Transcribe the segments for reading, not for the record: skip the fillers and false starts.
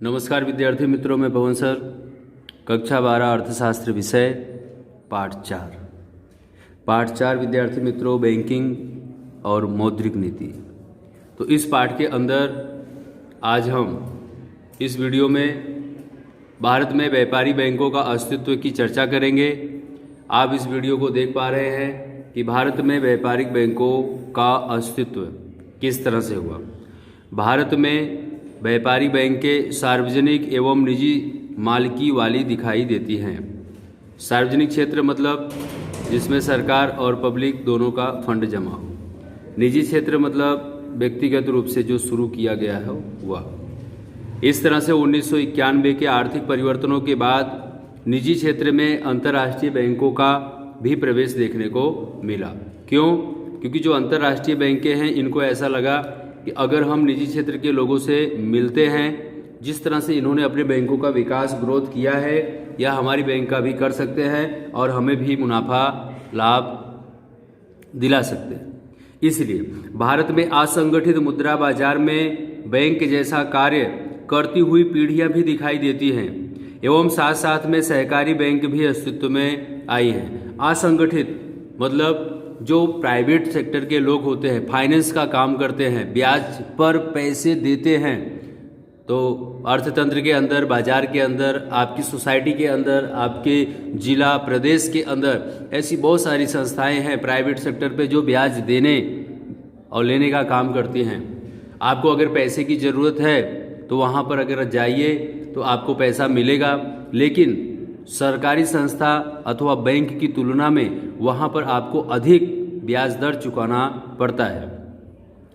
नमस्कार विद्यार्थी मित्रों, मैं पवन सर। कक्षा 12 अर्थशास्त्र विषय पाठ 4 विद्यार्थी मित्रों, बैंकिंग और मौद्रिक नीति। तो इस पाठ के अंदर आज हम इस वीडियो में भारत में व्यापारी बैंकों का अस्तित्व की चर्चा करेंगे। आप इस वीडियो को देख पा रहे हैं कि भारत में व्यापारिक बैंकों का अस्तित्व किस तरह से हुआ। भारत में व्यापारी बैंकें सार्वजनिक एवं निजी मालिकी वाली दिखाई देती हैं। सार्वजनिक क्षेत्र मतलब जिसमें सरकार और पब्लिक दोनों का फंड जमा हो। निजी क्षेत्र मतलब व्यक्तिगत रूप से जो शुरू किया गया है वह। इस तरह से 1991 के आर्थिक परिवर्तनों के बाद निजी क्षेत्र में अंतर्राष्ट्रीय बैंकों का भी प्रवेश देखने को मिला। क्यों? क्योंकि जो अंतर्राष्ट्रीय बैंकें हैं, इनको ऐसा लगा कि अगर हम निजी क्षेत्र के लोगों से मिलते हैं, जिस तरह से इन्होंने अपने बैंकों का विकास ग्रोथ किया है, या हमारी बैंक का भी कर सकते हैं और हमें भी मुनाफा लाभ दिला सकते हैं। इसलिए भारत में असंगठित मुद्रा बाजार में बैंक जैसा कार्य करती हुई पीढ़ियां भी दिखाई देती हैं एवं साथ साथ में सहकारी बैंक भी अस्तित्व में आई हैं। असंगठित मतलब जो प्राइवेट सेक्टर के लोग होते हैं, फाइनेंस का काम करते हैं, ब्याज पर पैसे देते हैं। तो अर्थतंत्र के अंदर, बाजार के अंदर, आपकी सोसाइटी के अंदर, आपके जिला प्रदेश के अंदर ऐसी बहुत सारी संस्थाएं हैं प्राइवेट सेक्टर पे जो ब्याज देने और लेने का काम करती हैं। आपको अगर पैसे की ज़रूरत है तो वहाँ पर अगर जाइए तो आपको पैसा मिलेगा, लेकिन सरकारी संस्था अथवा बैंक की तुलना में वहाँ पर आपको अधिक ब्याज दर चुकाना पड़ता है।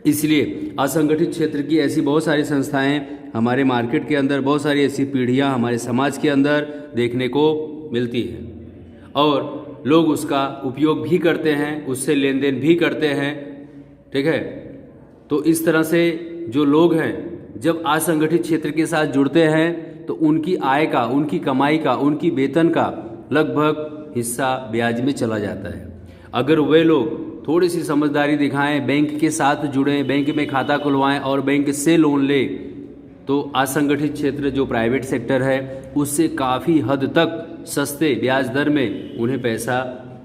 इसलिए असंगठित क्षेत्र की ऐसी बहुत सारी संस्थाएं हमारे मार्केट के अंदर, बहुत सारी ऐसी पीढ़ियाँ हमारे समाज के अंदर देखने को मिलती हैं और लोग उसका उपयोग भी करते हैं, उससे लेन देन भी करते हैं। ठीक है। तो इस तरह से जो लोग हैं, जब असंगठित क्षेत्र के साथ जुड़ते हैं तो उनकी आय का, उनकी कमाई का, उनकी वेतन का लगभग हिस्सा ब्याज में चला जाता है। अगर वे लोग थोड़ी सी समझदारी दिखाएं, बैंक के साथ जुड़ें, बैंक में खाता खुलवाएं और बैंक से लोन लें, तो असंगठित क्षेत्र जो प्राइवेट सेक्टर है उससे काफ़ी हद तक सस्ते ब्याज दर में उन्हें पैसा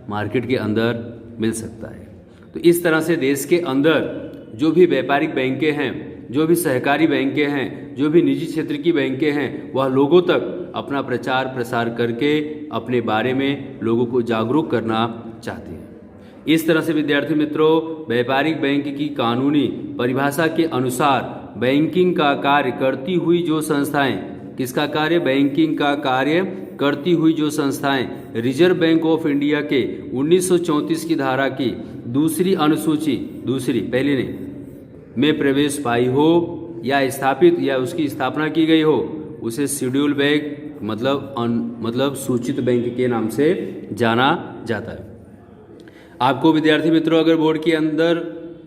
मार्केट के अंदर मिल सकता है। तो इस तरह से देश के अंदर जो भी व्यापारिक बैंकें हैं, जो भी सहकारी बैंकें हैं, जो भी निजी क्षेत्र की बैंकें हैं, वह लोगों तक अपना प्रचार प्रसार करके अपने बारे में लोगों को जागरूक करना चाहते हैं। इस तरह से विद्यार्थी मित्रों, व्यापारिक बैंक की कानूनी परिभाषा के अनुसार बैंकिंग का कार्य करती हुई जो संस्थाएं, किसका कार्य? बैंकिंग का कार्य करती हुई जो संस्थाएं रिजर्व बैंक ऑफ इंडिया के 1934 की धारा की दूसरी अनुसूची, पहली नहीं, में प्रवेश पाई हो या स्थापित या उसकी स्थापना की गई हो, उसे शेड्यूल बैंक मतलब सूचित बैंक के नाम से जाना जाता है। आपको विद्यार्थी मित्रों, अगर बोर्ड के अंदर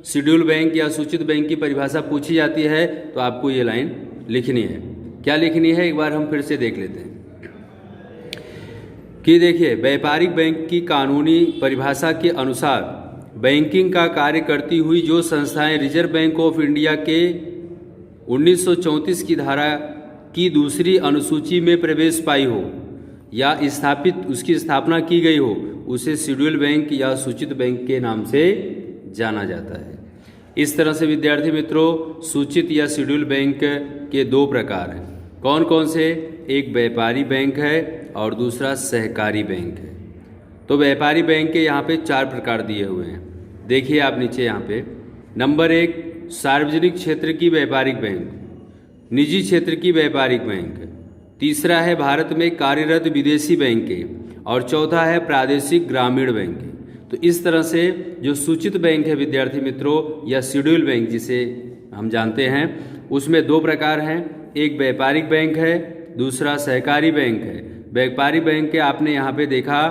शेड्यूल बैंक या सूचित बैंक की परिभाषा पूछी जाती है तो आपको ये लाइन लिखनी है। क्या लिखनी है, एक बार हम फिर से देख लेते हैं कि देखिए, व्यापारिक बैंक की कानूनी परिभाषा के अनुसार बैंकिंग का कार्य करती हुई जो संस्थाएं रिजर्व बैंक ऑफ इंडिया के 1934 की धारा की दूसरी अनुसूची में प्रवेश पाई हो या उसकी स्थापना की गई हो, उसे शेड्यूल बैंक या सूचित बैंक के नाम से जाना जाता है। इस तरह से विद्यार्थी मित्रों, सूचित या शेड्यूल बैंक के दो प्रकार हैं। कौन कौन से? एक व्यापारी बैंक है और दूसरा सहकारी बैंक है। तो व्यापारी बैंक के यहाँ पे 4 प्रकार दिए हुए हैं। देखिए आप नीचे यहाँ पे, नंबर 1 सार्वजनिक क्षेत्र की व्यापारिक बैंक, निजी क्षेत्र की व्यापारिक बैंक, तीसरा है भारत में कार्यरत विदेशी बैंकें और चौथा है प्रादेशिक ग्रामीण बैंक। तो इस तरह से जो सूचित बैंक है विद्यार्थी मित्रों, या शेड्यूल बैंक जिसे हम जानते हैं, उसमें 2 प्रकार हैं। एक व्यापारिक बैंक है, दूसरा सहकारी बैंक है। व्यापारिक बैंक के आपने यहाँ पे देखा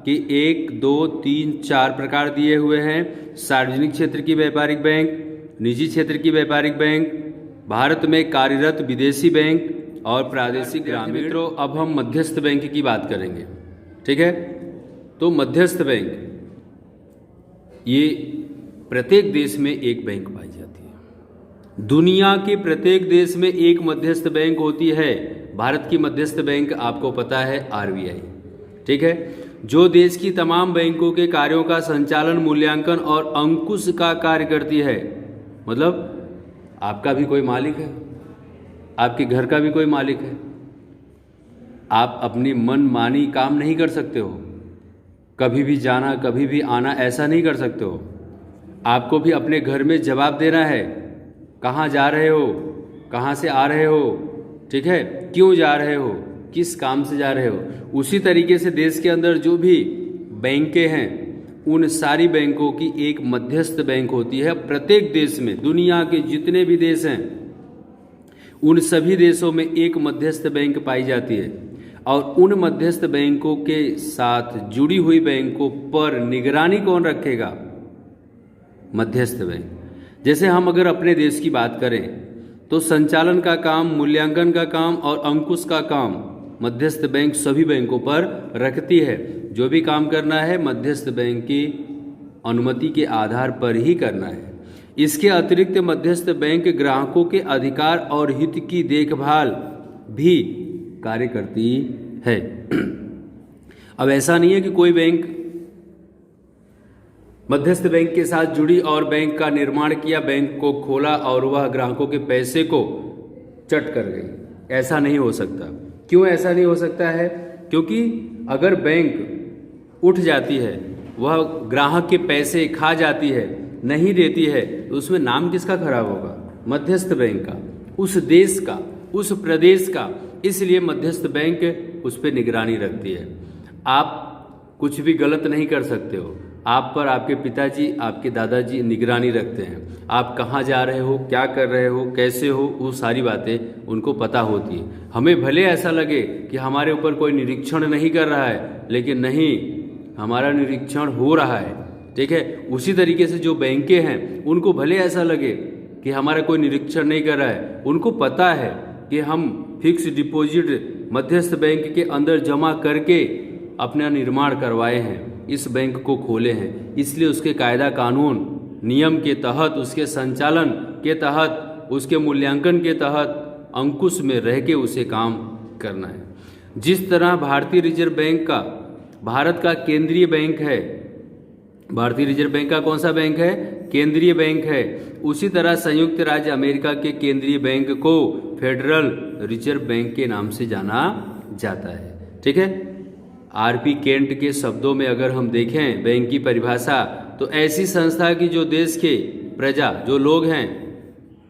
कि 1, 2, 3, 4 प्रकार दिए हुए हैं। सार्वजनिक क्षेत्र की व्यापारिक बैंक, निजी क्षेत्र की व्यापारिक बैंक, भारत में कार्यरत विदेशी बैंक और प्रादेशिक ग्रामीण। मित्रों, अब हम मध्यस्थ बैंक की बात करेंगे। ठीक है। तो मध्यस्थ बैंक, ये प्रत्येक देश में एक बैंक पाई जाती है। दुनिया के प्रत्येक देश में एक मध्यस्थ बैंक होती है। भारत की मध्यस्थ बैंक आपको पता है आरबीआई, ठीक है, जो देश की तमाम बैंकों के कार्यों का संचालन, मूल्यांकन और अंकुश का कार्य करती है। मतलब आपका भी कोई मालिक है, आपके घर का भी कोई मालिक है। आप अपनी मनमानी काम नहीं कर सकते हो, कभी भी जाना कभी भी आना ऐसा नहीं कर सकते हो। आपको भी अपने घर में जवाब देना है, कहाँ जा रहे हो, कहाँ से आ रहे हो, ठीक है, क्यों जा रहे हो, किस काम से जा रहे हो। उसी तरीके से देश के अंदर जो भी बैंकें हैं उन सारी बैंकों की एक मध्यस्थ बैंक होती है। प्रत्येक देश में, दुनिया के जितने भी देश हैं उन सभी देशों में एक मध्यस्थ बैंक पाई जाती है और उन मध्यस्थ बैंकों के साथ जुड़ी हुई बैंकों पर निगरानी कौन रखेगा? मध्यस्थ बैंक। जैसे हम अगर अपने देश की बात करें तो संचालन का काम, मूल्यांकन का काम और अंकुश का काम मध्यस्थ बैंक सभी बैंकों पर रखती है। जो भी काम करना है मध्यस्थ बैंक की अनुमति के आधार पर ही करना है। इसके अतिरिक्त मध्यस्थ बैंक ग्राहकों के अधिकार और हित की देखभाल भी कार्य करती है। अब ऐसा नहीं है कि कोई बैंक मध्यस्थ बैंक के साथ जुड़ी और बैंक का निर्माण किया, बैंक को खोला और वह ग्राहकों के पैसे को चट कर गई। ऐसा नहीं हो सकता। क्यों ऐसा नहीं हो सकता है? क्योंकि अगर बैंक उठ जाती है, वह ग्राहक के पैसे खा जाती है, नहीं देती है, तो उसमें नाम किसका खराब होगा? मध्यस्थ बैंक का, उस देश का, उस प्रदेश का। इसलिए मध्यस्थ बैंक उस पर निगरानी रखती है। आप कुछ भी गलत नहीं कर सकते हो। आप पर आपके पिताजी, आपके दादाजी निगरानी रखते हैं। आप कहाँ जा रहे हो, क्या कर रहे हो, कैसे हो, वो सारी बातें उनको पता होती है। हमें भले ऐसा लगे कि हमारे ऊपर कोई निरीक्षण नहीं कर रहा है, लेकिन नहीं, हमारा निरीक्षण हो रहा है, ठीक है। उसी तरीके से जो बैंकें हैं उनको भले ऐसा लगे कि हमारा कोई निरीक्षण नहीं कर रहा है, उनको पता है कि हम फिक्स डिपॉजिट मध्यस्थ बैंक के अंदर जमा करके अपना निर्माण करवाए हैं, इस बैंक को खोले हैं। इसलिए उसके कायदा कानून नियम के तहत, उसके संचालन के तहत, उसके मूल्यांकन के तहत अंकुश में रह के उसे काम करना है। जिस तरह भारतीय रिजर्व बैंक का भारत का केंद्रीय बैंक है, भारतीय रिजर्व बैंक का कौन सा बैंक है? केंद्रीय बैंक है। उसी तरह संयुक्त राज्य अमेरिका के केंद्रीय बैंक को फेडरल रिजर्व बैंक के नाम से जाना जाता है, ठीक है। आरपी केंट के शब्दों में अगर हम देखें बैंक की परिभाषा, तो ऐसी संस्था की जो देश के प्रजा, जो लोग हैं,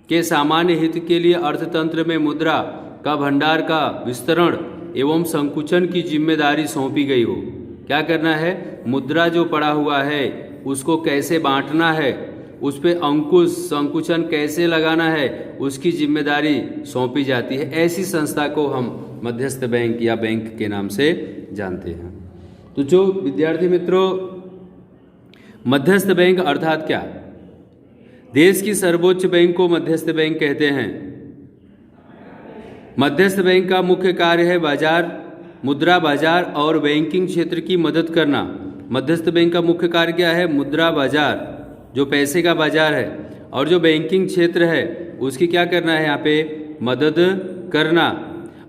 के सामान्य हित के लिए अर्थतंत्र में मुद्रा का भंडार का विस्तरण एवं संकुचन की जिम्मेदारी सौंपी गई हो। क्या करना है? मुद्रा जो पड़ा हुआ है उसको कैसे बांटना है, उस पर अंकुश संकुचन कैसे लगाना है, उसकी जिम्मेदारी सौंपी जाती है। ऐसी संस्था को हम मध्यस्थ बैंक या बैंक के नाम से जानते हैं। तो जो विद्यार्थी मित्रों, मध्यस्थ बैंक अर्थात क्या? देश की सर्वोच्च बैंक को मध्यस्थ बैंक कहते हैं। मध्यस्थ बैंक का मुख्य कार्य है बाजार, मुद्रा बाजार और बैंकिंग क्षेत्र की मदद करना। मध्यस्थ बैंक का मुख्य कार्य क्या है? मुद्रा बाजार, जो पैसे का बाजार है, और जो बैंकिंग क्षेत्र है उसकी क्या करना है? यहाँ पे मदद करना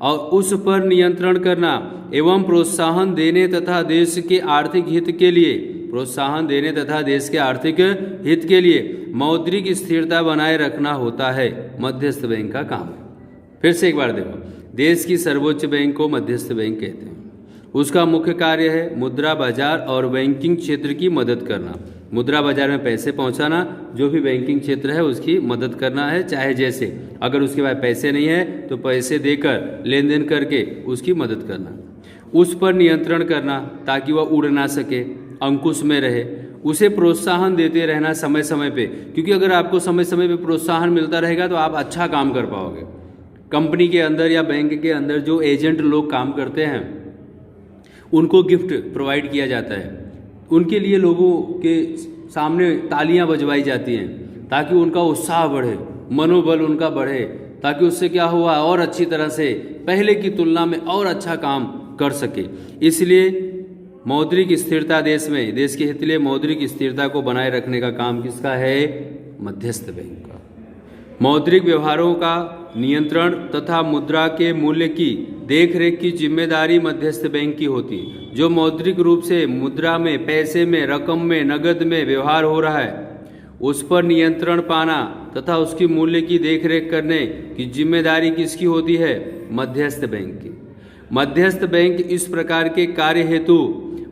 और उस पर नियंत्रण करना एवं प्रोत्साहन देने तथा देश के आर्थिक हित के लिए, प्रोत्साहन देने तथा देश के आर्थिक हित के लिए मौद्रिक स्थिरता बनाए रखना होता है। मध्यस्थ बैंक का काम है। फिर से एक बार देखो, देश की सर्वोच्च बैंक को मध्यस्थ बैंक कहते हैं। उसका मुख्य कार्य है मुद्रा बाजार और बैंकिंग क्षेत्र की मदद करना। मुद्रा बाजार में पैसे पहुंचाना, जो भी बैंकिंग क्षेत्र है उसकी मदद करना है, चाहे जैसे, अगर उसके पास पैसे नहीं है तो पैसे देकर, लेन देन करके उसकी मदद करना। उस पर नियंत्रण करना ताकि वह उड़ ना सके, अंकुश में रहे। उसे प्रोत्साहन देते रहना समय समय पे, क्योंकि अगर आपको समय समय पे प्रोत्साहन मिलता रहेगा तो आप अच्छा काम कर पाओगे। कंपनी के अंदर या बैंक के अंदर जो एजेंट लोग काम करते हैं उनको गिफ्ट प्रोवाइड किया जाता है। उनके लिए लोगों के सामने तालियां बजवाई जाती हैं ताकि उनका उत्साह बढ़े, मनोबल उनका बढ़े, ताकि उससे क्या हुआ, और अच्छी तरह से पहले की तुलना में और अच्छा काम कर सके। इसलिए मौद्रिक स्थिरता देश में, देश के हित के लिए मौद्रिक स्थिरता को बनाए रखने का काम किसका है? मध्यस्थ बैंक का। मौद्रिक व्यवहारों का नियंत्रण तथा मुद्रा के मूल्य की देखरेख की जिम्मेदारी मध्यस्थ बैंक की होती है। जो मौद्रिक रूप से मुद्रा में, पैसे में, रकम में, नगद में व्यवहार हो रहा है, उस पर नियंत्रण पाना तथा उसकी मूल्य की देखरेख करने की जिम्मेदारी किसकी होती है? मध्यस्थ बैंक की। मध्यस्थ बैंक इस प्रकार के कार्य हेतु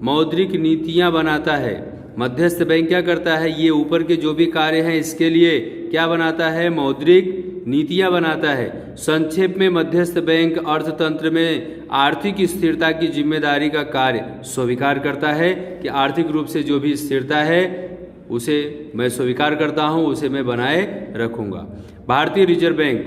मौद्रिक नीतियां बनाता है। मध्यस्थ बैंक क्या करता है? ये ऊपर के जो भी कार्य हैं इसके लिए क्या बनाता है? मौद्रिक नीतियां बनाता है। संक्षेप में मध्यस्थ बैंक अर्थतंत्र में आर्थिक स्थिरता की जिम्मेदारी का कार्य स्वीकार करता है कि आर्थिक रूप से जो भी स्थिरता है उसे मैं स्वीकार करता हूं, उसे मैं बनाए रखूंगा। भारतीय रिजर्व बैंक,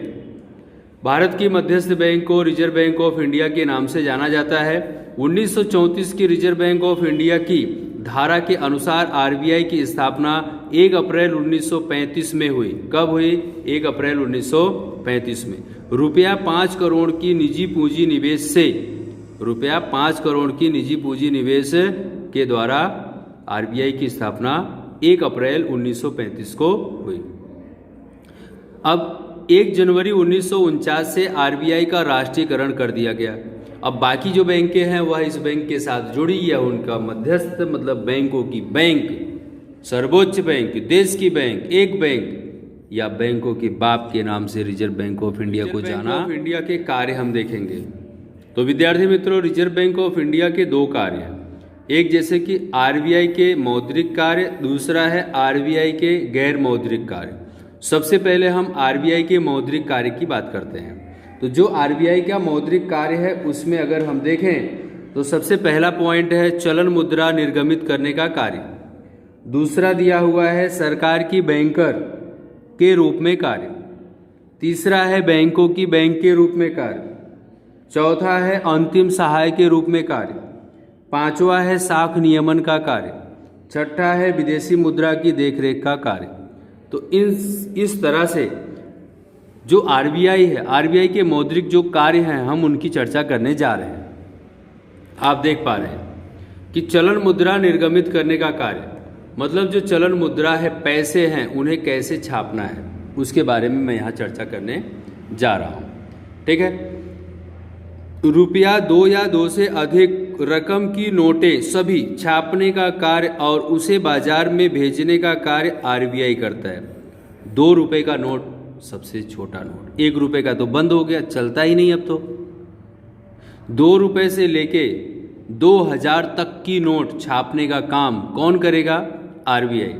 भारत की मध्यस्थ बैंक को रिजर्व बैंक ऑफ इंडिया के नाम से जाना जाता है। 1934 की रिजर्व बैंक ऑफ इंडिया की धारा के अनुसार आरबीआई की स्थापना 1 अप्रैल 1935 में हुई। कब हुई? 1 अप्रैल 1935 में। रुपया 5 करोड़ की निजी पूंजी निवेश से, रुपया 5 करोड़ की निजी पूंजी निवेश के द्वारा आरबीआई की स्थापना 1 अप्रैल 1935 को हुई। अब 1 जनवरी 1949 से आरबीआई का राष्ट्रीयकरण कर दिया गया। अब बाकी जो बैंकें हैं वह इस बैंक के साथ जुड़ी या उनका मध्यस्थ, मतलब बैंकों की बैंक, सर्वोच्च बैंक, देश की बैंक, एक बैंक या बैंकों के बाप के नाम से रिजर्व बैंक ऑफ इंडिया को जाना। ऑफ इंडिया के कार्य हम देखेंगे। तो विद्यार्थी मित्रों, रिजर्व बैंक ऑफ इंडिया के 2 कार्य हैं। एक जैसे कि आरबीआई के मौद्रिक कार्य, दूसरा है आरबीआई के गैर मौद्रिक कार्य। सबसे पहले हम आरबीआई के मौद्रिक कार्य की बात करते हैं। तो जो आरबीआई का मौद्रिक कार्य है उसमें अगर हम देखें तो सबसे पहला पॉइंट है चलन मुद्रा निर्गमित करने का कार्य। दूसरा दिया हुआ है सरकार की बैंकर के रूप में कार्य। तीसरा है बैंकों की बैंक के रूप में कार्य। चौथा है अंतिम सहाय के रूप में कार्य। पांचवा है साख नियमन का कार्य। छठा है विदेशी मुद्रा की देखरेख का कार्य। तो इस तरह से जो आरबीआई है, आरबीआई के मौद्रिक जो कार्य हैं हम उनकी चर्चा करने जा रहे हैं। आप देख पा रहे हैं कि चलन मुद्रा निर्गमित करने का कार्य, मतलब जो चलन मुद्रा है, पैसे हैं, उन्हें कैसे छापना है उसके बारे में मैं यहाँ चर्चा करने जा रहा हूँ। ठीक है। रुपया 2 या 2 से अधिक रकम की नोटें सभी छापने का कार्य और उसे बाजार में भेजने का कार्य आरबीआई करता है। 2 रुपये का नोट सबसे छोटा नोट, 1 रुपये का तो बंद हो गया, चलता ही नहीं अब तो। 2 रुपये से लेके 2000 तक की नोट छापने का काम कौन करेगा? आरबीआई।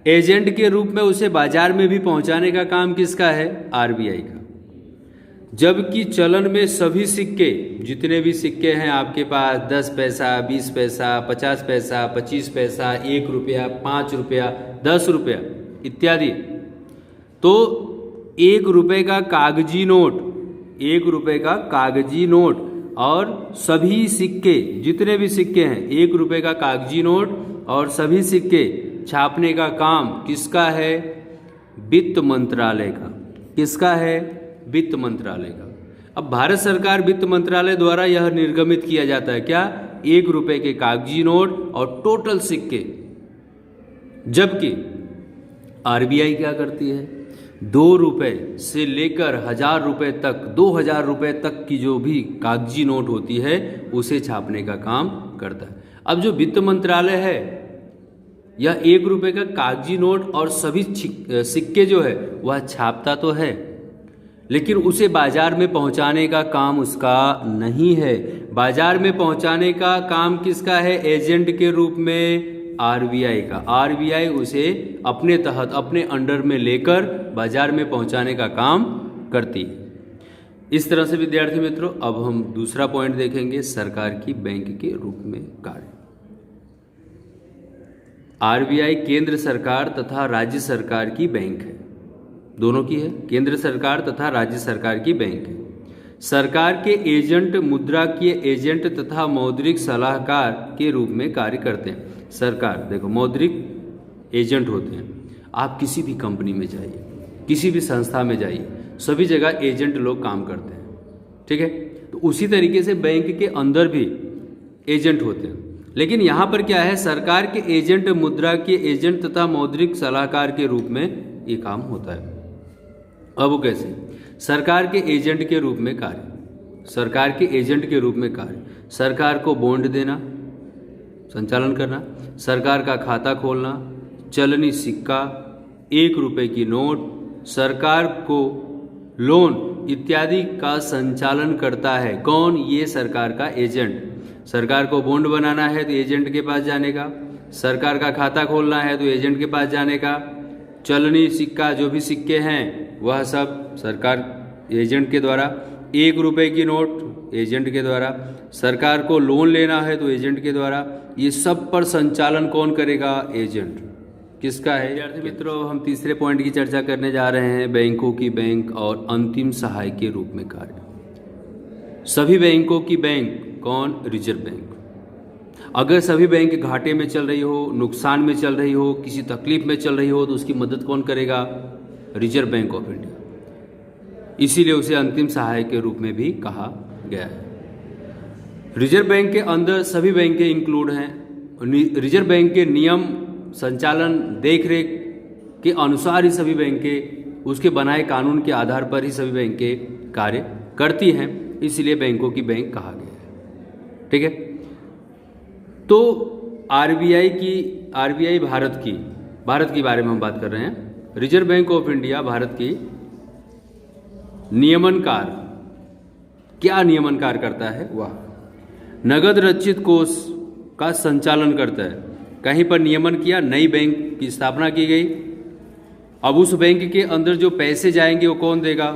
एजेंट के रूप में उसे बाजार में भी पहुंचाने का काम किसका है? आरबीआई का। जबकि चलन में सभी सिक्के, जितने भी सिक्के हैं आपके पास, 10 पैसा, 20 पैसा, 50 पैसा, 25 पैसा, 1 रुपया, 5 रुपया, 10 रुपया इत्यादि, तो 1 रुपये का कागजी नोट, 1 रुपये का कागजी नोट और सभी सिक्के, जितने भी सिक्के हैं, 1 रुपये का कागजी नोट और सभी सिक्के छापने का काम किसका है? वित्त मंत्रालय का। किसका है? वित्त मंत्रालय का। अब भारत सरकार वित्त मंत्रालय द्वारा यह निर्गमित किया जाता है क्या? 1 रुपये के कागजी नोट और टोटल सिक्के। जबकि आरबीआई क्या करती है? 2 रुपये से लेकर 1000 रुपये तक, 2000 रुपये तक की जो भी कागजी नोट होती है उसे छापने का काम करता है। अब जो वित्त मंत्रालय है यह 1 रुपये का कागजी नोट और सभी सिक्के जो है वह छापता तो है, लेकिन उसे बाजार में पहुंचाने का काम उसका नहीं है। बाजार में पहुंचाने का काम किसका है? एजेंट के रूप में आरबीआई का। आरबीआई उसे अपने तहत, अपने अंडर में लेकर बाजार में पहुंचाने का काम करती है। इस तरह से विद्यार्थी मित्रों, अब हम दूसरा पॉइंट देखेंगे, सरकार की बैंक के रूप में कार्य। आरबीआई केंद्र सरकार तथा राज्य सरकार की बैंक है, दोनों की है, केंद्र सरकार तथा राज्य सरकार की बैंक है। सरकार के एजेंट, मुद्रा के एजेंट तथा मौद्रिक सलाहकार के रूप में कार्य करते हैं। सरकार, देखो, मौद्रिक एजेंट होते हैं। आप किसी भी कंपनी में जाइए, किसी भी संस्था में जाइए, सभी जगह एजेंट लोग काम करते हैं। ठीक है। तो उसी तरीके से बैंक के अंदर भी एजेंट होते हैं, लेकिन यहाँ पर क्या है? सरकार के एजेंट, मुद्रा के एजेंट तथा मौद्रिक सलाहकार के रूप में ये काम होता है। अब वो कैसे? सरकार के एजेंट के रूप में कार्य, सरकार के एजेंट के रूप में कार्य, सरकार को बॉन्ड देना, संचालन करना, सरकार का खाता खोलना, चलनी सिक्का, 1 रुपए की नोट, सरकार को लोन इत्यादि का संचालन करता है। कौन? ये सरकार का एजेंट। सरकार को बॉन्ड बनाना है तो एजेंट के पास जाने का, सरकार का खाता खोलना है तो एजेंट के पास जाने का, चलनी सिक्का जो भी सिक्के हैं वह सब सरकार एजेंट के द्वारा, 1 रुपए की नोट एजेंट के द्वारा, सरकार को लोन लेना है तो एजेंट के द्वारा। ये सब पर संचालन कौन करेगा? एजेंट। किसका है? विद्यार्थी मित्रों, हम तीसरे पॉइंट की चर्चा करने जा रहे हैं, बैंकों की बैंक और अंतिम सहाय के रूप में कार्य। सभी बैंकों की बैंक कौन? Reserve bank. अगर सभी बैंक घाटे में चल रही हो, नुकसान में चल रही हो, किसी तकलीफ में चल रही हो तो उसकी मदद कौन करेगा? Reserve bank of India. इसीलिए उसे अंतिम सहाय के रूप में भी कहा गया है। रिजर्व बैंक के अंदर सभी बैंकें इंक्लूड हैं। रिजर्व बैंक के नियम, संचालन, देखरेख के अनुसार ही सभी बैंकें, उसके बनाए कानून के आधार पर ही सभी बैंकें कार्य करती हैं, इसलिए बैंकों की बैंक कहा गया है। ठीक है। तो आरबीआई भारत की बारे में हम बात कर रहे हैं। Reserve bank of India Bharat की नियमनकार, क्या नियमनकार करता है? वह नगद रचित कोष का संचालन करता है। कहीं पर नियमन किया, नई बैंक की स्थापना की गई, अब उस बैंक के अंदर जो पैसे जाएंगे वो कौन देगा?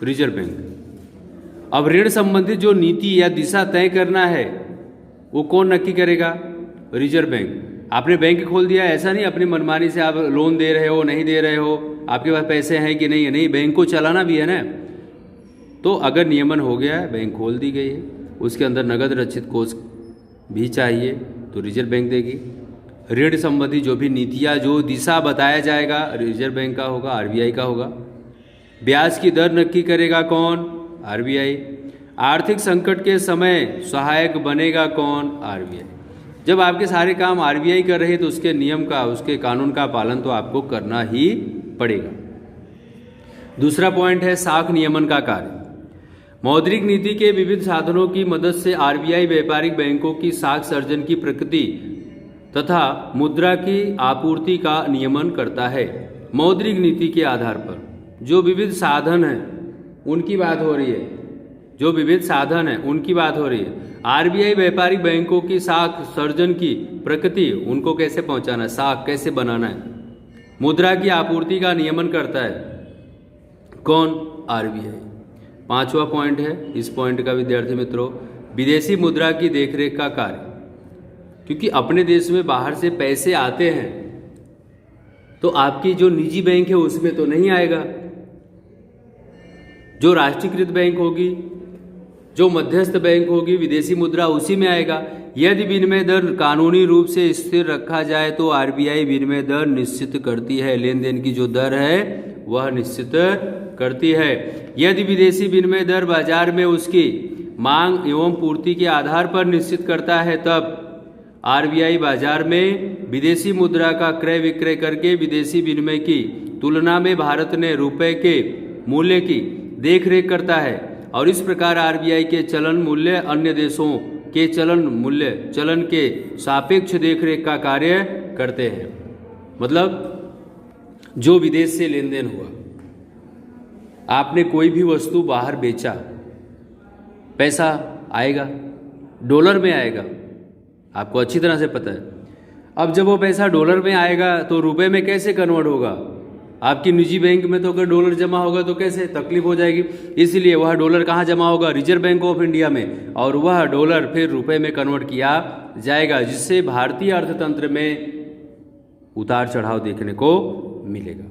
Reserve bank. अब ऋण संबंधित जो नीति या दिशा तय करना है वो कौन नक्की करेगा? Reserve bank. आपने बैंक खोल दिया, ऐसा नहीं अपनी मनमानी से आप लोन दे रहे हो, नहीं दे रहे हो, आपके पास पैसे हैं कि नहीं है, नहीं, बैंक को चलाना भी है ना। तो अगर नियमन हो गया है, बैंक खोल दी गई है, उसके अंदर नगद रचित कोष भी चाहिए तो रिजर्व बैंक देगी। ऋण संबंधी जो भी नीतियाँ, जो दिशा बताया जाएगा, रिजर्व बैंक का होगा, आरबीआई का होगा। ब्याज की दर नक्की करेगा कौन? आरबीआई। आर्थिक संकट के समय सहायक बनेगा कौन? आरबीआई। जब आपके सारे काम आरबीआई कर रही है तो उसके नियम का, उसके कानून का पालन तो आपको करना ही पड़ेगा। दूसरा पॉइंट है साख नियमन का कार्य। मौद्रिक नीति के विविध साधनों की मदद से आरबीआई व्यापारिक बैंकों की साख सर्जन की प्रकृति तथा मुद्रा की आपूर्ति का नियमन करता है। मौद्रिक नीति के आधार पर जो विविध साधन हैं उनकी बात हो रही है, जो विविध साधन हैं उनकी बात हो रही है। आरबीआई व्यापारिक बैंकों की साख सर्जन की प्रकृति, उनको कैसे पहुंचाना है, साख कैसे बनाना है, मुद्रा की आपूर्ति का नियमन करता है कौन? आरबीआई। पांचवा पॉइंट है, इस पॉइंट का विद्यार्थी मित्रों, विदेशी मुद्रा की देखरेख का कार्य। क्योंकि अपने देश में बाहर से पैसे आते हैं तो आपकी जो निजी बैंक है उसमें तो नहीं आएगा, जो राष्ट्रीयकृत बैंक होगी, जो मध्यस्थ बैंक होगी, विदेशी मुद्रा उसी में आएगा। यदि विनिमय दर कानूनी रूप से स्थिर रखा जाए तो आरबीआई विनिमय दर निश्चित करती है, लेन देन की जो दर है वह निश्चित करती है। यदि विदेशी विनिमय दर बाजार में उसकी मांग एवं पूर्ति के आधार पर निश्चित करता है तब आरबीआई बाजार में विदेशी मुद्रा का क्रय विक्रय करके विदेशी विनिमय की तुलना में भारत ने रुपए के मूल्य की देखरेख करता है और इस प्रकार आरबीआई के चलन मूल्य अन्य देशों के चलन के सापेक्ष देखरेख का कार्य करते हैं। मतलब जो विदेश से लेन देन हुआ, आपने कोई भी वस्तु बाहर बेचा, पैसा आएगा, डॉलर में आएगा, आपको अच्छी तरह से पता है। अब जब वो पैसा डॉलर में आएगा तो रुपए में कैसे कन्वर्ट होगा? आपकी निजी बैंक में तो अगर डॉलर जमा होगा तो कैसे, तकलीफ हो जाएगी। इसलिए वह डॉलर कहाँ जमा होगा? रिजर्व बैंक ऑफ इंडिया में, और वह डॉलर फिर रुपए में कन्वर्ट किया जाएगा, जिससे भारतीय अर्थतंत्र में उतार चढ़ाव देखने को मिलेगा।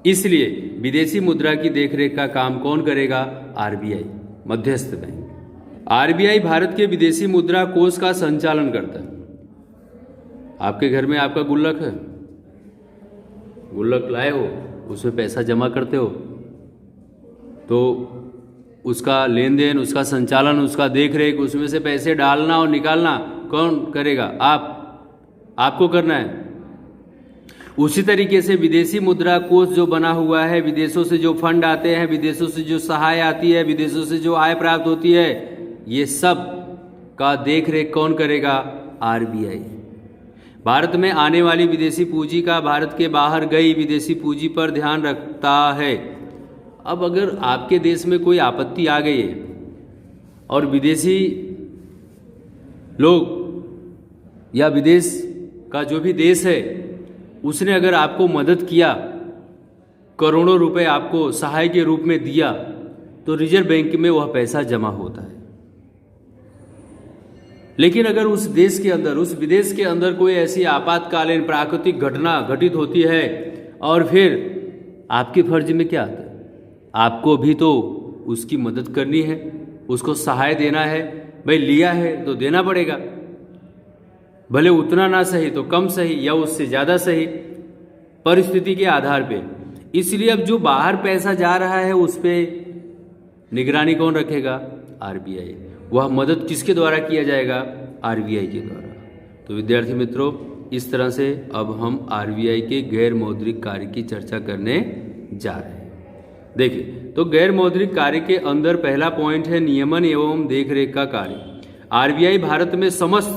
इसलिए विदेशी मुद्रा की देखरेख का काम कौन करेगा? आरबीआई, मध्यस्थ बैंक। आरबीआई भारत के विदेशी मुद्रा कोष का संचालन करता है। आपके घर में आपका गुल्लक है, गुल्लक लाए हो, उसमें पैसा जमा करते हो, तो उसका लेन देन, उसका संचालन, उसका देखरेख, उसमें से पैसे डालना और निकालना कौन करेगा? आपको करना है। उसी तरीके से विदेशी मुद्रा कोष जो बना हुआ है, विदेशों से जो फंड आते हैं, विदेशों से जो सहाय आती है, विदेशों से जो आय प्राप्त होती है, ये सब का देख रेख कौन करेगा? आरबीआई। भारत में आने वाली विदेशी पूंजी का भारत के बाहर गई विदेशी पूंजी पर ध्यान रखता है। अब अगर आपके देश में कोई आपत्ति आ गई है और विदेशी लोग या विदेश का जो भी देश है उसने अगर आपको मदद किया, करोड़ों रुपए आपको सहाय के रूप में दिया, तो रिजर्व बैंक में वह पैसा जमा होता है। लेकिन अगर उस देश के अंदर, उस विदेश के अंदर कोई ऐसी आपातकालीन प्राकृतिक घटना घटित होती है और फिर आपके फर्ज में क्या आता है? आपको भी तो उसकी मदद करनी है, उसको सहाय देना है। भाई लिया है तो देना पड़ेगा, भले उतना ना सही तो कम सही या उससे ज़्यादा सही, परिस्थिति के आधार पे। इसलिए अब जो बाहर पैसा जा रहा है उस पर निगरानी कौन रखेगा? आरबीआई। वह मदद किसके द्वारा किया जाएगा? आरबीआई के द्वारा। तो विद्यार्थी मित्रों, इस तरह से अब हम आरबीआई के गैर मौद्रिक कार्य की चर्चा करने जा रहे हैं। देखिए, तो गैर मौद्रिक कार्य के अंदर पहला पॉइंट है नियमन एवं देखरेख का कार्य। आरबीआई भारत में समस्त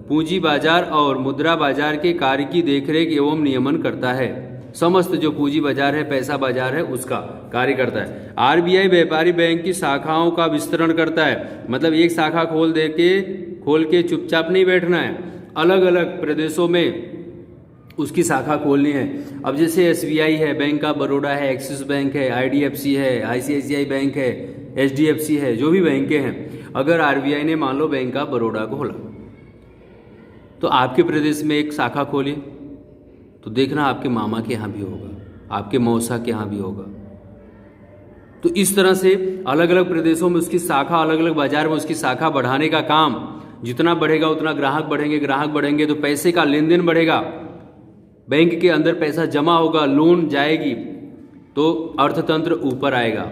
पूंजी बाजार और मुद्रा बाजार के कार्य की देखरेख एवं नियमन करता है। समस्त जो पूंजी बाजार है, पैसा बाजार है, उसका कार्य करता है। आरबीआई व्यापारी बैंक की शाखाओं का विस्तरण करता है। मतलब एक शाखा खोल के चुपचाप नहीं बैठना है, अलग अलग प्रदेशों में उसकी शाखा खोलनी है। अब जैसे एसबीआई है, बैंक ऑफ बड़ौदा है, एक्सिस बैंक है, आईडीएफसी है, आईसीआईसीआई बैंक है, एचडीएफसी है, जो भी बैंकें हैं, अगर आरबीआई ने मान लो बैंक ऑफ बड़ौदा को खोला तो आपके प्रदेश में एक शाखा खोली तो देखना आपके मामा के यहाँ भी होगा, आपके मौसा के यहाँ भी होगा। तो इस तरह से अलग अलग प्रदेशों में उसकी शाखा, अलग अलग बाजार में उसकी शाखा बढ़ाने का काम, जितना बढ़ेगा उतना ग्राहक बढ़ेंगे, ग्राहक बढ़ेंगे तो पैसे का लेन देन बढ़ेगा, बैंक के अंदर पैसा जमा होगा, लोन जाएगी तो अर्थतंत्र ऊपर आएगा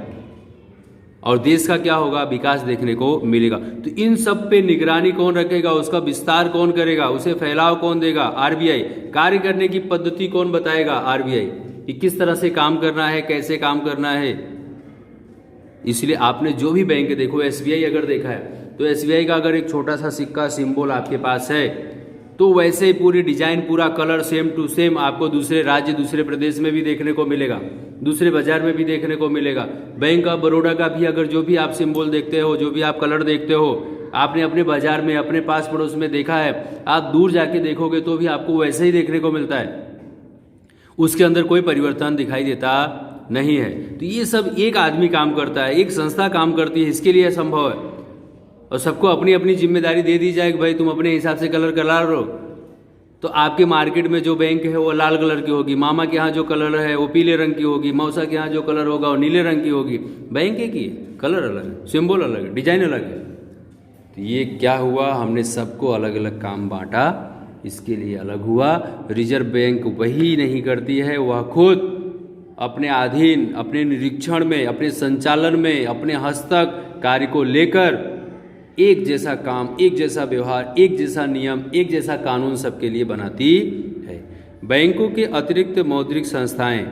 और देश का क्या होगा? विकास देखने को मिलेगा। तो इन सब पे निगरानी कौन रखेगा? उसका विस्तार कौन करेगा? उसे फैलाव कौन देगा? आरबीआई। कार्य करने की पद्धति कौन बताएगा? आरबीआई। कि किस तरह से काम करना है, कैसे काम करना है। इसलिए आपने जो भी बैंक देखो, एसबीआई अगर देखा है तो एसबीआई का अगर एक छोटा सा सिक्का सिंबल आपके पास है तो वैसे ही पूरी डिजाइन, पूरा कलर सेम टू सेम आपको दूसरे राज्य, दूसरे प्रदेश में भी देखने को मिलेगा, दूसरे बाजार में भी देखने को मिलेगा। बैंक ऑफ बड़ौदा का भी अगर जो भी आप सिंबल देखते हो, जो भी आप कलर देखते हो, आपने अपने बाजार में, अपने पास पड़ोस में देखा है, आप दूर जाके देखोगे तो भी आपको वैसे ही देखने को मिलता है, उसके अंदर कोई परिवर्तन दिखाई देता नहीं है। तो ये सब एक आदमी काम करता है, एक संस्था काम करती है, इसके लिए संभव है। और सबको अपनी अपनी जिम्मेदारी दे दी जाए कि भाई तुम अपने हिसाब से कलर कलर लो, तो आपके मार्केट में जो बैंक है वो लाल कलर की होगी, मामा के यहाँ जो कलर है वो पीले रंग की होगी, मौसा के यहाँ जो कलर होगा वो नीले रंग की होगी। बैंक एक ही है, कलर अलग है, सिंबल अलग है, डिजाइन अलग है। तो ये क्या हुआ? हमने सबको अलग अलग काम बांटा, इसके लिए अलग हुआ। रिजर्व बैंक वही नहीं करती है, वह खुद अपने अधीन, अपने निरीक्षण में, अपने संचालन में, अपने हस्तक कार्य को लेकर एक जैसा काम, एक जैसा व्यवहार, एक जैसा नियम, एक जैसा कानून सबके लिए बनाती है। बैंकों के अतिरिक्त मौद्रिक संस्थाएं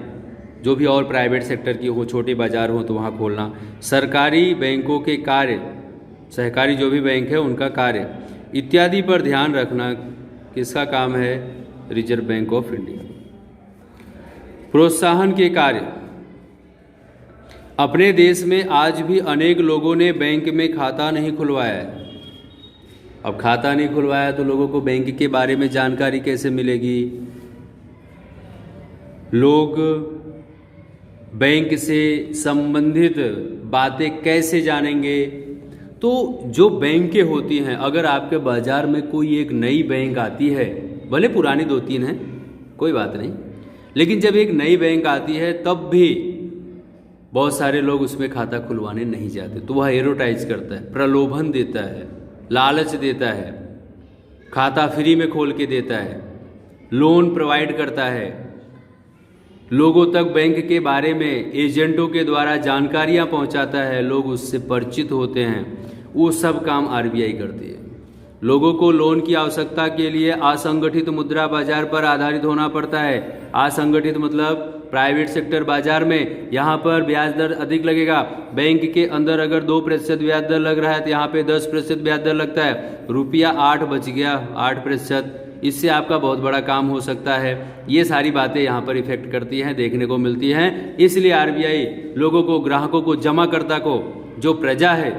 जो भी और प्राइवेट सेक्टर की हो, छोटे बाजार हो तो वहाँ खोलना, सरकारी बैंकों के कार्य, सहकारी जो भी बैंक है उनका कार्य इत्यादि पर ध्यान रखना किसका काम है? Reserve bank of India. प्रोत्साहन के कार्य। अपने देश में आज भी अनेक लोगों ने बैंक में खाता नहीं खुलवाया है। अब खाता नहीं खुलवाया तो लोगों को बैंक के बारे में जानकारी कैसे मिलेगी? लोग बैंक से संबंधित बातें कैसे जानेंगे? तो जो बैंकें होती हैं, अगर आपके बाजार में कोई एक नई बैंक आती है, भले पुरानी 2-3 हैं, कोई बात नहीं, लेकिन जब एक नई बैंक आती है तब भी बहुत सारे लोग उसमें खाता खुलवाने नहीं जाते। तो वह एडवर्टाइज करता है, प्रलोभन देता है, लालच देता है, खाता फ्री में खोल के देता है, लोन प्रोवाइड करता है, लोगों तक बैंक के बारे में एजेंटों के द्वारा जानकारियां पहुंचाता है, लोग उससे परिचित होते हैं। वो सब काम आरबीआई करती है। लोगों को लोन की आवश्यकता के लिए असंगठित मुद्रा बाजार पर आधारित होना पड़ता है। असंगठित मतलब प्राइवेट सेक्टर बाजार में यहाँ पर ब्याज दर अधिक लगेगा। बैंक के अंदर अगर 2% ब्याज दर लग रहा है तो यहाँ पे 10% ब्याज दर लगता है। रुपया 8 बच गया, 8%, इससे आपका बहुत बड़ा काम हो सकता है। ये सारी बातें यहाँ पर इफेक्ट करती हैं, देखने को मिलती हैं। इसलिए आरबीआई लोगों को, ग्राहकों को, जमाकर्ता को, जो प्रजा है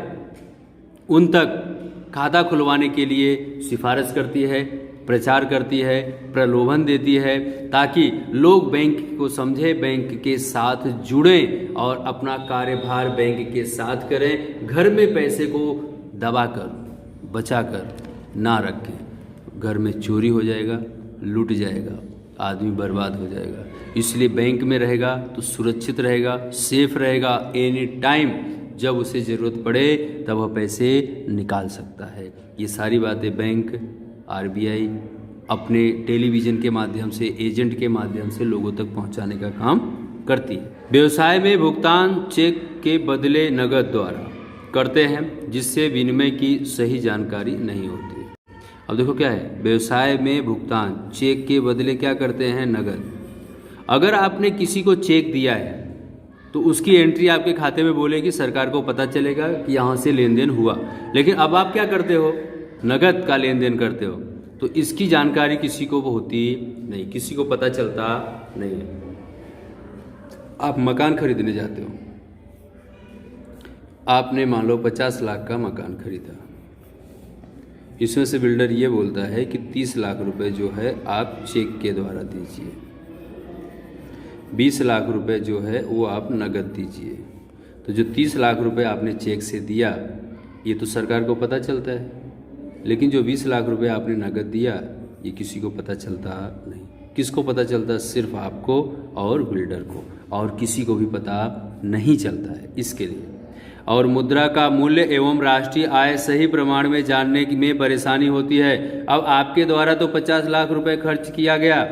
उन तक खाता खुलवाने के लिए सिफारिश करती है, प्रचार करती है, प्रलोभन देती है, ताकि लोग बैंक को समझे, बैंक के साथ जुड़ें और अपना कार्यभार बैंक के साथ करें। घर में पैसे को दबाकर, बचाकर ना रखें। घर में चोरी हो जाएगा, लूट जाएगा, आदमी बर्बाद हो जाएगा। इसलिए बैंक में रहेगा तो सुरक्षित रहेगा, सेफ रहेगा। एनी टाइम जब उसे ज़रूरत पड़े तब वह पैसे निकाल सकता है। ये सारी बातें बैंक, आरबीआई अपने टेलीविज़न के माध्यम से, एजेंट के माध्यम से लोगों तक पहुंचाने का काम करती है। व्यवसाय में भुगतान चेक के बदले नकद द्वारा करते हैं, जिससे विनिमय की सही जानकारी नहीं होती। अब देखो क्या है, व्यवसाय में भुगतान चेक के बदले क्या करते हैं, नकद। अगर आपने किसी को चेक दिया है तो उसकी एंट्री आपके खाते में बोलेगी, सरकार को पता चलेगा कि यहाँ से लेन देन हुआ। लेकिन अब आप क्या करते हो, नगद का लेन देन करते हो, तो इसकी जानकारी किसी को होती नहीं, किसी को पता चलता नहीं। आप मकान खरीदने जाते हो, आपने मान लो 50 लाख का मकान खरीदा। इसमें से बिल्डर ये बोलता है कि 30 लाख रुपए जो है आप चेक के द्वारा दीजिए, 20 लाख रुपए जो है वो आप नगद दीजिए। तो जो 30 लाख रुपए आपने चेक से दिया ये तो सरकार को पता चलता है, लेकिन जो 20 लाख रुपए आपने नगद दिया ये किसी को पता चलता नहीं। किसको पता चलता? सिर्फ आपको और बिल्डर को, और किसी को भी पता नहीं चलता है इसके लिए। और मुद्रा का मूल्य एवं राष्ट्रीय आय सही प्रमाण में जानने में परेशानी होती है। अब आपके द्वारा तो 50 लाख रुपए खर्च किया गया,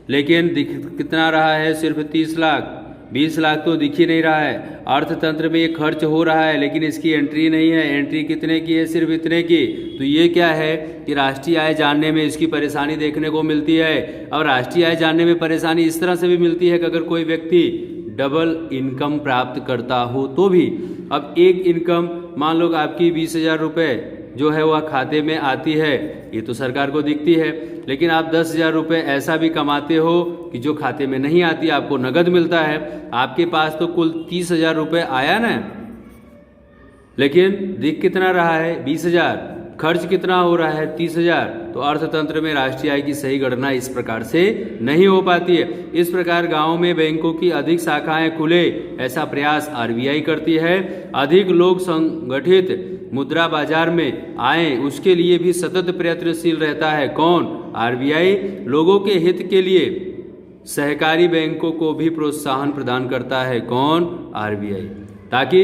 लेकिन दिख कितना रहा है, सिर्फ 30 लाख। 20 लाख तो दिख ही नहीं रहा है। अर्थतंत्र में ये खर्च हो रहा है लेकिन इसकी एंट्री नहीं है। एंट्री कितने की है? सिर्फ इतने की। तो ये क्या है कि राष्ट्रीय आय जानने में इसकी परेशानी देखने को मिलती है। और राष्ट्रीय आय जानने में परेशानी इस तरह से भी मिलती है कि अगर कोई व्यक्ति डबल इनकम प्राप्त करता हो तो भी, अब एक इनकम मान लो आपकी 20,000 रुपये जो है वह खाते में आती है, ये तो सरकार को दिखती है, लेकिन आप 10,000 रुपये ऐसा भी कमाते हो कि जो खाते में नहीं आती, आपको नगद मिलता है। आपके पास तो कुल 30,000 रुपये आया ना, लेकिन दिख कितना रहा है? 20,000। खर्च कितना हो रहा है? 30,000। तो अर्थतंत्र में राष्ट्रीय आय की सही गणना इस प्रकार से नहीं हो पाती है। इस प्रकार गांव में बैंकों की अधिक शाखाएं खुले, ऐसा प्रयास आरबीआई करती है। अधिक लोग संगठित मुद्रा बाजार में आए, उसके लिए भी सतत प्रयत्नशील रहता है। कौन? आरबीआई। लोगों के हित के लिए सहकारी बैंकों को भी प्रोत्साहन प्रदान करता है। कौन? आरबीआई। ताकि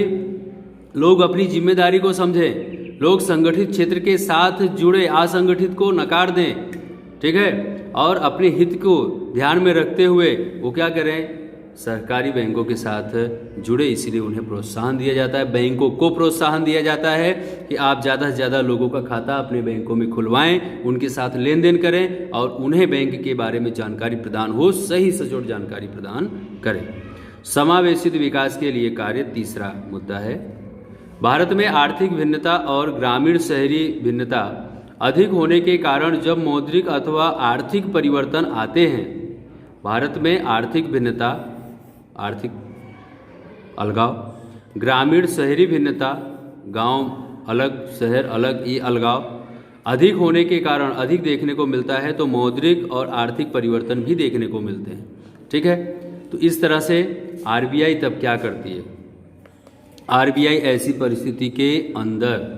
लोग अपनी जिम्मेदारी को समझें, लोग संगठित क्षेत्र के साथ जुड़े, असंगठित को नकार दें, ठीक है, और अपने हित को ध्यान में रखते हुए वो क्या करें? सरकारी बैंकों के साथ जुड़े। इसलिए उन्हें प्रोत्साहन दिया जाता है, बैंकों को प्रोत्साहन दिया जाता है कि आप ज़्यादा से ज़्यादा लोगों का खाता अपने बैंकों में खुलवाएं, उनके साथ लेन देन करें और उन्हें बैंक के बारे में जानकारी प्रदान हो, सही सचोट जानकारी प्रदान करें। समावेशित विकास के लिए कार्य तीसरा मुद्दा है। भारत में आर्थिक भिन्नता और ग्रामीण शहरी भिन्नता अधिक होने के कारण जब मौद्रिक अथवा आर्थिक परिवर्तन आते हैं, भारत में आर्थिक भिन्नता, आर्थिक अलगाव, ग्रामीण शहरी भिन्नता, गांव अलग शहर अलग, ये अलगाव अधिक होने के कारण अधिक देखने को मिलता है। तो मौद्रिक और आर्थिक परिवर्तन भी देखने को मिलते हैं, ठीक है। तो इस तरह से आरबीआई तब क्या करती है? आरबीआई ऐसी परिस्थिति के अंदर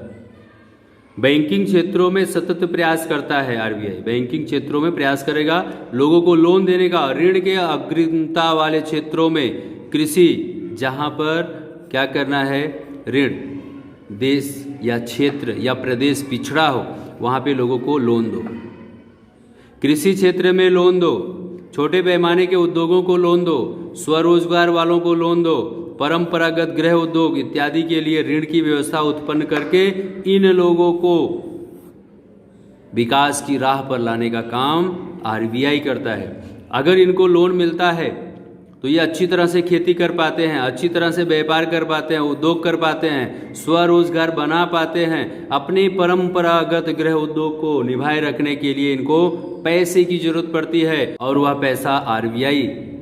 बैंकिंग क्षेत्रों में सतत प्रयास करता है। आरबीआई बैंकिंग क्षेत्रों में प्रयास करेगा, लोगों को लोन देने का। ऋण के अग्रिमता वाले क्षेत्रों में, कृषि, जहां पर क्या करना है, ऋण, देश या क्षेत्र या प्रदेश पिछड़ा हो वहां पे लोगों को लोन दो। कृषि क्षेत्र में लोन दो, छोटे पैमाने के उद्योगों को लोन दो, स्वरोजगार वालों को लोन दो, परंपरागत गृह उद्योग इत्यादि के लिए ऋण की व्यवस्था उत्पन्न करके इन लोगों को विकास की राह पर लाने का काम आरबीआई करता है। अगर इनको लोन मिलता है तो ये अच्छी तरह से खेती कर पाते हैं, अच्छी तरह से व्यापार कर पाते हैं, उद्योग कर पाते हैं, स्वरोजगार बना पाते हैं। अपने परंपरागत गृह उद्योग को निभाए रखने के लिए इनको पैसे की जरूरत पड़ती है और वह पैसा आरबीआई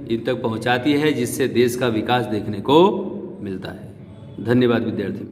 इन तक पहुंचाती है, जिससे देश का विकास देखने को मिलता है। धन्यवाद विद्यार्थी।